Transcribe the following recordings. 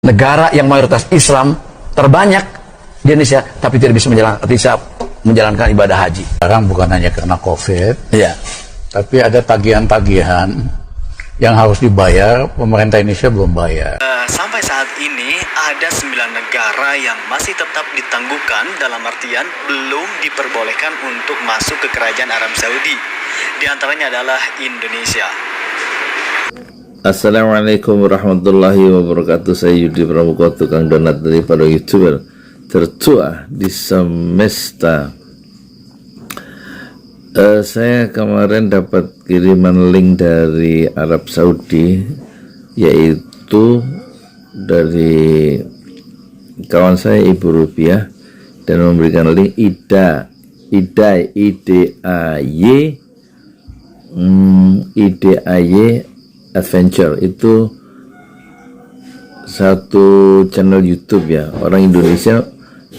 negara yang mayoritas Islam terbanyak di Indonesia, tapi tidak bisa menjalankan ibadah haji. Sekarang bukan hanya karena COVID, Ya. tapi ada tagihan-tagihan yang harus dibayar, pemerintah Indonesia belum bayar. Sampai saat ini ada 9 negara yang masih tetap ditangguhkan, dalam artian belum diperbolehkan untuk masuk ke kerajaan Arab Saudi. Di antaranya adalah Indonesia. Assalamualaikum warahmatullahi wabarakatuh. Saya Yudi Pramuka, tukang donat dari para YouTuber tertua di semesta. Saya kemarin dapat kiriman link dari Arab Saudi, yaitu dari kawan saya Ibu Rupiah, dan memberikan link IDAY Adventure. Itu satu channel YouTube ya, orang Indonesia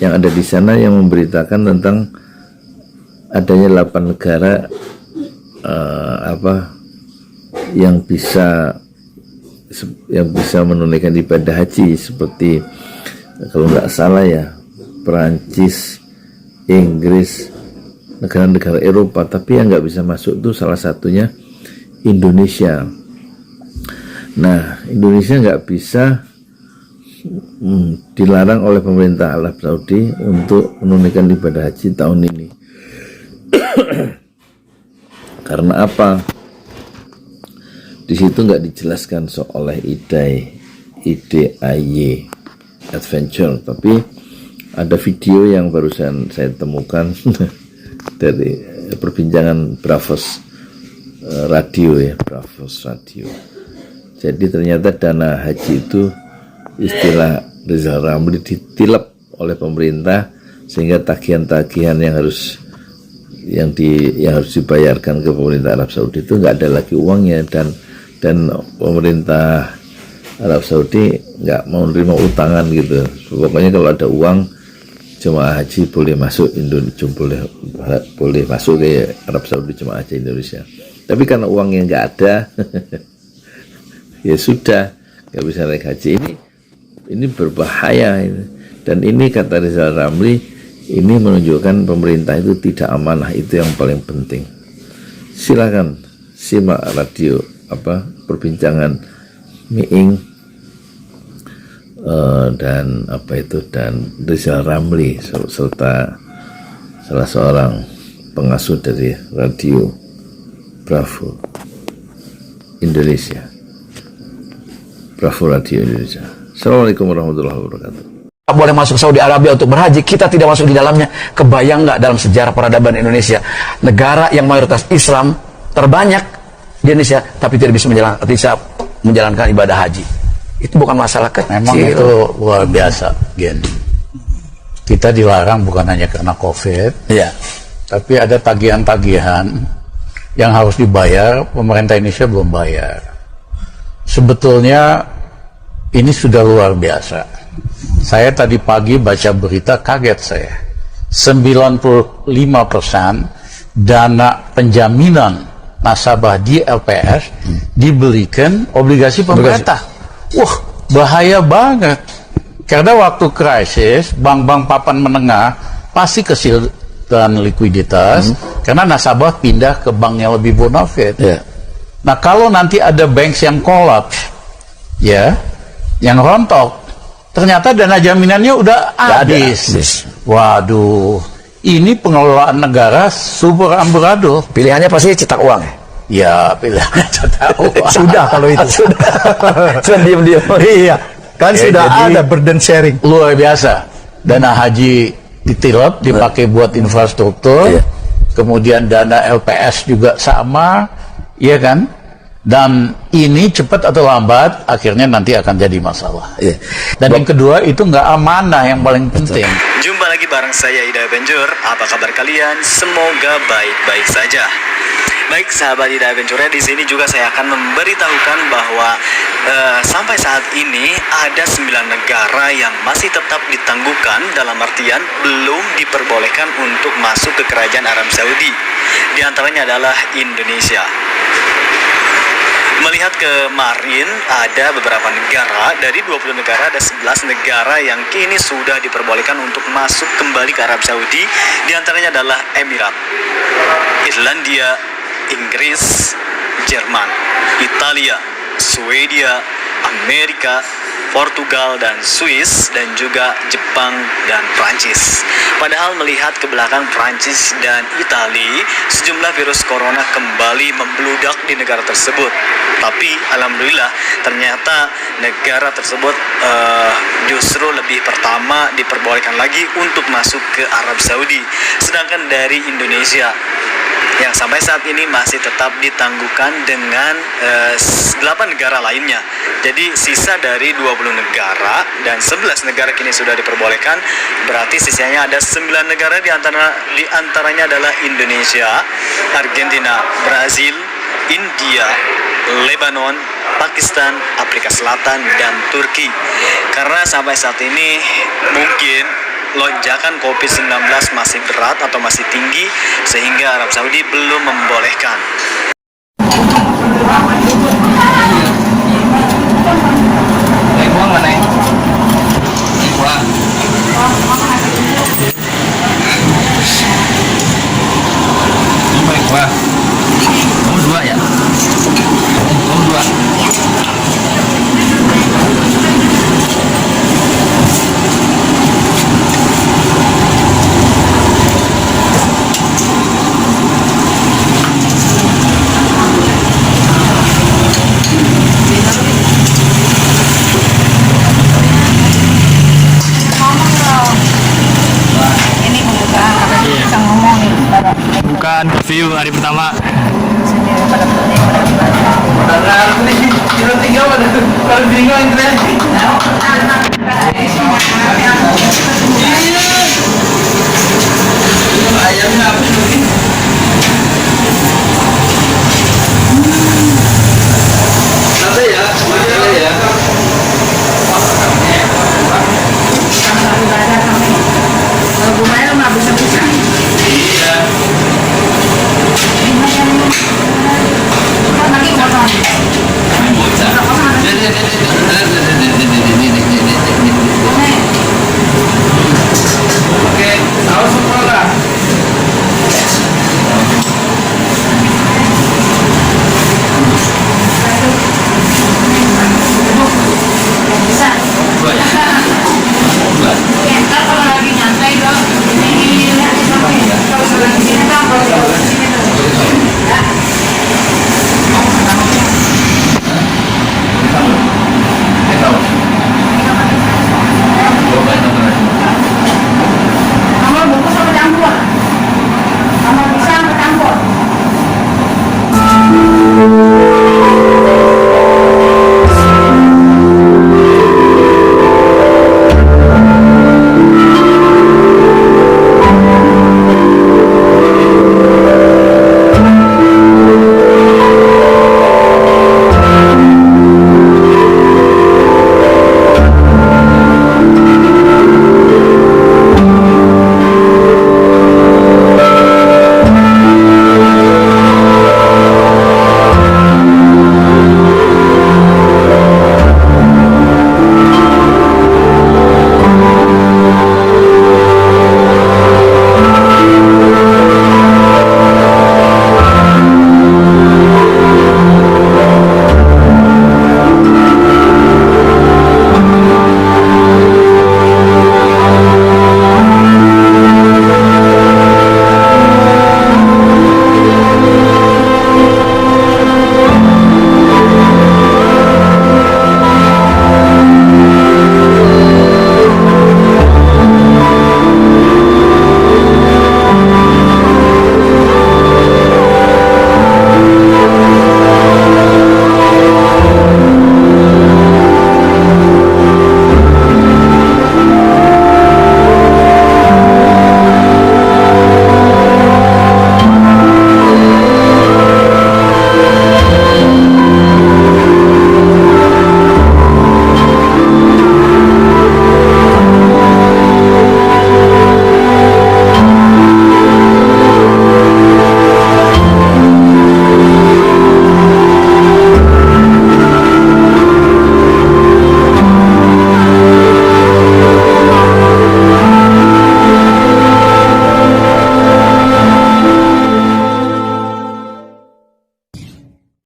yang ada di sana yang memberitakan tentang adanya 8 negara yang bisa menunaikan ibadah haji, seperti kalau nggak salah ya Perancis, Inggris, negara-negara Eropa. Tapi yang nggak bisa masuk itu salah satunya Indonesia. Nah, Indonesia nggak bisa dilarang oleh pemerintah Arab Saudi untuk menunaikan ibadah haji tahun ini. Karena apa? Di situ nggak dijelaskan soal IDAY Adventure, tapi ada video yang barusan saya temukan dari perbincangan Bravos Radio ya, Bravos Radio. Jadi ternyata dana haji itu, istilah Rizal Ramli, ditilep oleh pemerintah, sehingga tagihan-tagihan yang harus dibayarkan ke pemerintah Arab Saudi itu nggak ada lagi uangnya, dan pemerintah Arab Saudi nggak mau menerima utangan gitu. Pokoknya kalau ada uang, jemaah haji boleh masuk Indonesia, boleh masuk ke Arab Saudi, jemaah haji Indonesia. Tapi karena uangnya nggak ada, ya sudah, nggak bisa naik haji. Ini berbahaya ini. Dan ini kata Rizal Ramli, ini menunjukkan pemerintah itu tidak amanah. Itu yang paling penting. Silakan simak radio perbincangan Miing dan Rizal Ramli, serta salah seorang pengasuh dari radio Bravo Indonesia, Bravo Radio Indonesia. Assalamualaikum warahmatullahi wabarakatuh. Boleh masuk Saudi Arabia untuk berhaji, kita tidak masuk di dalamnya. Kebayang nggak dalam sejarah peradaban Indonesia, negara yang mayoritas Islam terbanyak di Indonesia, tapi tidak bisa menjalankan ibadah haji? Itu bukan masalah kecil. Memang itu luar biasa, Gen. Kita dilarang bukan hanya karena COVID, ya, tapi ada tagihan-tagihan yang harus dibayar, pemerintah Indonesia belum bayar. Sebetulnya ini sudah luar biasa. Saya tadi pagi baca berita, kaget saya. 95% dana penjaminan nasabah di LPS dibelikan obligasi pemerintah. Wah, bahaya banget. Karena waktu krisis, bank-bank papan menengah pasti kesulitan likuiditas karena nasabah pindah ke bank yang lebih bonafit. ya. Nah, kalau nanti ada banks yang kolaps, ya, yang rontok, ternyata dana jaminannya udah habis. Waduh, ini pengelolaan negara super amburadul. Pilihannya pasti cetak uang ya? Ya, pilihannya cetak uang. Sudah kalau itu. Sudah diam-diam. Iya, kan Ya, sudah jadi ada burden sharing. Luar biasa. Dana haji ditilep, dipakai buat infrastruktur. Iya. Kemudian dana LPS juga sama, iya kan? Dan ini cepat atau lambat akhirnya nanti akan jadi masalah. Iya. Dan yang kedua itu nggak amanah, yang paling penting. Jumpa lagi bareng saya Ida Benjur. Apa kabar kalian? Semoga baik-baik saja. Baik sahabat Ida Adventure, di sini juga saya akan memberitahukan bahwa sampai saat ini ada 9 negara yang masih tetap ditangguhkan, dalam artian belum diperbolehkan untuk masuk ke kerajaan Arab Saudi. Di antaranya adalah Indonesia. Melihat kemarin ada beberapa negara, dari 20 negara ada 11 negara yang kini sudah diperbolehkan untuk masuk kembali ke Arab Saudi. Di antaranya adalah Emirat, Irlandia, Inggris, Jerman, Italia, Swedia, Amerika, Portugal dan Swiss, dan juga Jepang dan Prancis. Padahal melihat ke belakang Prancis dan Italia, sejumlah virus corona kembali membludak di negara tersebut. Tapi alhamdulillah ternyata negara tersebut justru lebih pertama diperbolehkan lagi untuk masuk ke Arab Saudi. Sedangkan dari Indonesia yang sampai saat ini masih tetap ditangguhkan dengan 8 negara lainnya. Jadi sisa dari 20 negara dan 11 negara kini sudah diperbolehkan, berarti sisanya ada 9 negara, di antaranya adalah Indonesia, Argentina, Brazil, India, Lebanon, Pakistan, Afrika Selatan, dan Turki. Karena sampai saat ini mungkin lonjakan COVID-19 masih berat atau masih tinggi, sehingga Arab Saudi belum membolehkan. Kamu dua ya? Kamu dua. Bukan view hari pertama. Padahal nih, kilo 3 kalau bingung